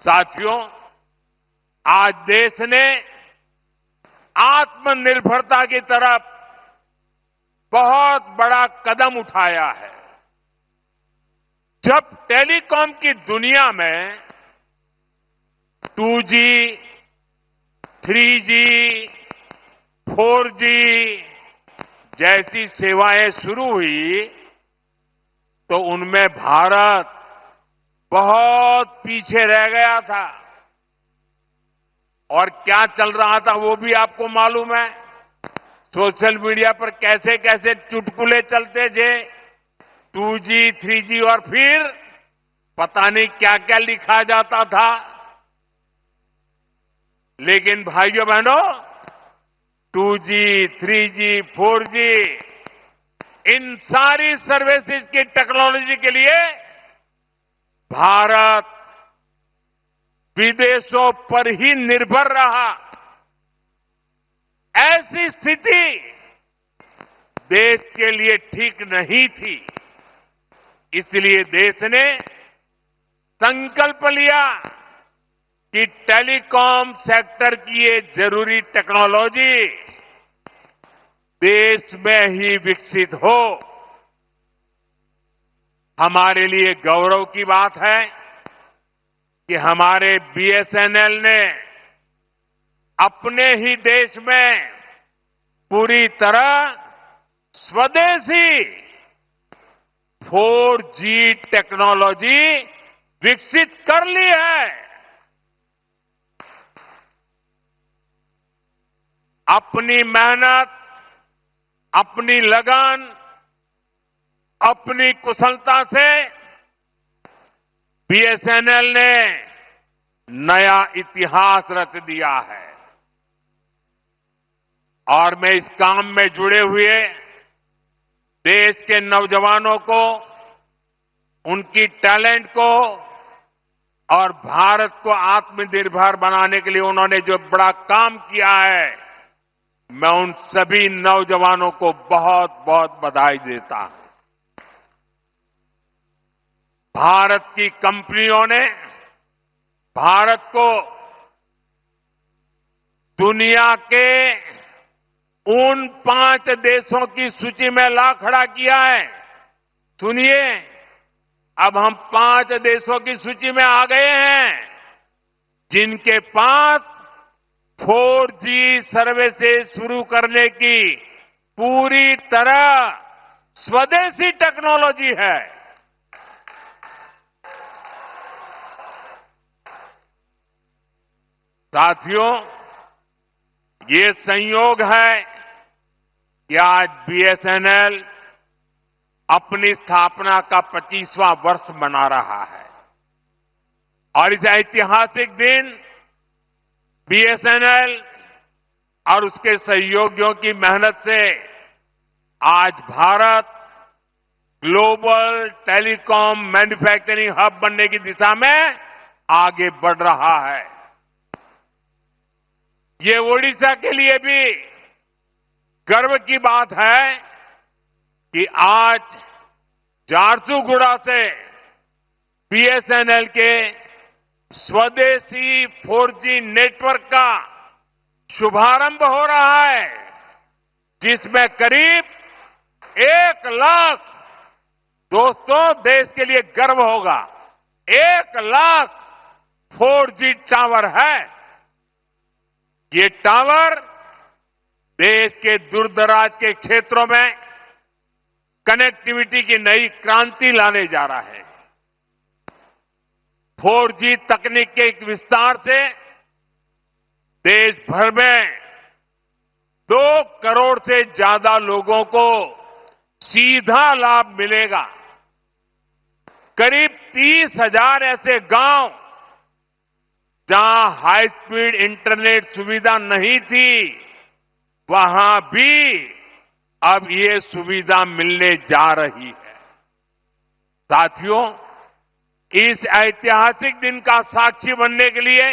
साथियों, आज देश ने आत्मनिर्भरता की तरफ बहुत बड़ा कदम उठाया है। जब टेलीकॉम की दुनिया में 2G, 3G, 4G जैसी सेवाएं शुरू हुई तो उनमें भारत बहुत पीछे रह गया था। और क्या चल रहा था वो भी आपको मालूम है। सोशल मीडिया पर कैसे कैसे चुटकुले चलते थे, 2G, 3G और फिर पता नहीं क्या क्या लिखा जाता था। लेकिन भाइयों बहनों, 2G, 3G, 4G इन सारी सर्विसेज की टेक्नोलॉजी के लिए भारत विदेशों पर ही निर्भर रहा। ऐसी स्थिति देश के लिए ठीक नहीं थी। इसलिए देश ने संकल्प लिया कि टेलीकॉम सेक्टर की ये जरूरी टेक्नोलॉजी देश में ही विकसित हो। हमारे लिए गौरव की बात है कि हमारे BSNL ने अपने ही देश में पूरी तरह स्वदेशी 4G टेक्नोलॉजी विकसित कर ली है। अपनी मेहनत, अपनी लगन, अपनी कुशलता से BSNL ने नया इतिहास रच दिया है। और मैं इस काम में जुड़े हुए देश के नौजवानों को, उनकी टैलेंट को और भारत को आत्मनिर्भर बनाने के लिए उन्होंने जो बड़ा काम किया है, मैं उन सभी नौजवानों को बहुत बहुत बधाई देता हूं। भारत की कंपनियों ने भारत को दुनिया के उन 5 देशों की सूची में ला खड़ा किया है। सुनिए, अब हम 5 देशों की सूची में आ गए हैं जिनके पास 4G सर्विसेज शुरू करने की पूरी तरह स्वदेशी टेक्नोलॉजी है। साथियों, ये संयोग है कि आज BSNL अपनी स्थापना का 25वां वर्ष मना रहा है। और इस ऐतिहासिक दिन BSNL और उसके सहयोगियों की मेहनत से आज Bharat global telecom manufacturing hub बनने की दिशा में आगे बढ़ रहा है। ये ओडिशा के लिए भी गर्व की बात है कि आज झारसुगुड़ा से BSNL के स्वदेशी 4G नेटवर्क का शुभारंभ हो रहा है, जिसमें करीब 1 लाख, दोस्तों देश के लिए गर्व होगा, 1 लाख 4G टावर है। ये टावर देश के दूरदराज के क्षेत्रों में कनेक्टिविटी की नई क्रांति लाने जा रहा है। 4G तकनीक के एक विस्तार से देश भर में 2 करोड़ से ज्यादा लोगों को सीधा लाभ मिलेगा। करीब 30,000 ऐसे गांव जहां हाई स्पीड इंटरनेट सुविधा नहीं थी, वहां भी अब ये सुविधा मिलने जा रही है। साथियों, इस ऐतिहासिक दिन का साक्षी बनने के लिए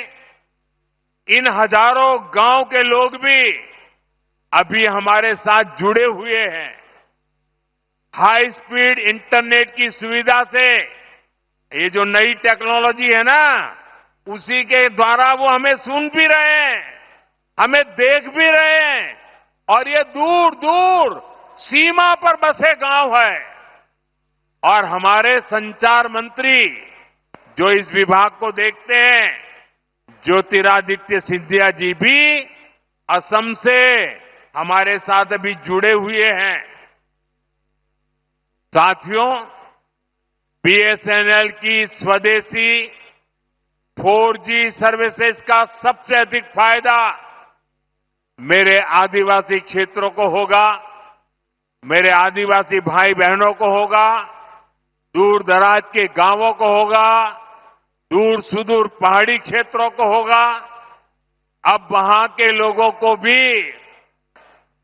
इन हजारों गांव के लोग भी अभी हमारे साथ जुड़े हुए हैं। हाई स्पीड इंटरनेट की सुविधा से ये जो नई टेक्नोलॉजी है ना, उसी के द्वारा वो हमें सुन भी रहे हैं, हमें देख भी रहे हैं, और ये दूर दूर सीमा पर बसे गांव है। और हमारे संचार मंत्री जो इस विभाग को देखते हैं, ज्योतिरादित्य सिंधिया जी भी असम से हमारे साथ अभी जुड़े हुए हैं। साथियों, बीएसएनएल की स्वदेशी 4G सर्विसेज का सबसे अधिक फायदा मेरे आदिवासी क्षेत्रों को होगा, मेरे आदिवासी भाई बहनों को होगा, दूर दराज के गांवों को होगा, दूर सुदूर पहाड़ी क्षेत्रों को होगा। अब वहां के लोगों को भी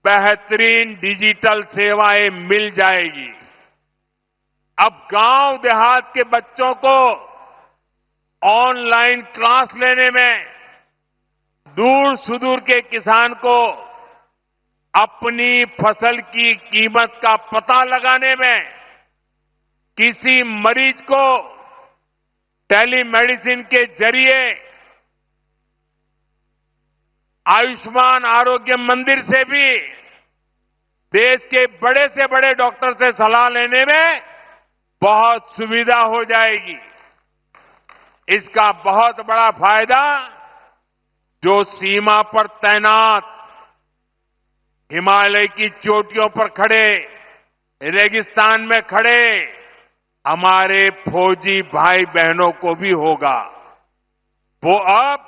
बेहतरीन डिजिटल सेवाएं मिल जाएगी। अब गांव देहात के बच्चों को ऑनलाइन क्लास लेने में, दूर सुदूर के किसान को अपनी फसल की कीमत का पता लगाने में, किसी मरीज को टेलीमेडिसिन के जरिए आयुष्मान आरोग्य मंदिर से भी देश के बड़े से बड़े डॉक्टर से सलाह लेने में बहुत सुविधा हो जाएगी। इसका बहुत बड़ा फायदा जो सीमा पर तैनात, हिमालय की चोटियों पर खड़े, रेगिस्तान में खड़े हमारे फौजी भाई बहनों को भी होगा। वो अब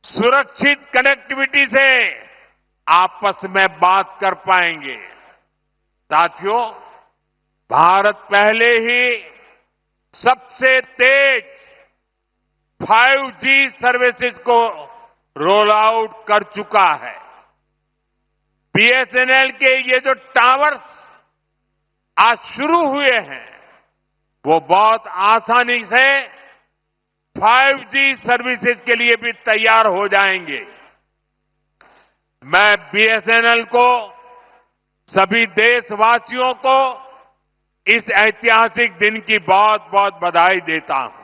सुरक्षित कनेक्टिविटी से आपस में बात कर पाएंगे। साथियों, भारत पहले ही सबसे तेज 5G सर्विसेज को रोल आउट कर चुका है। बीएसएनएल के ये जो टावर्स आज शुरू हुए हैं, वो बहुत आसानी से 5G सर्विसेज के लिए भी तैयार हो जाएंगे। मैं बीएसएनएल को, सभी देशवासियों को इस ऐतिहासिक दिन की बहुत बहुत बधाई देता हूं।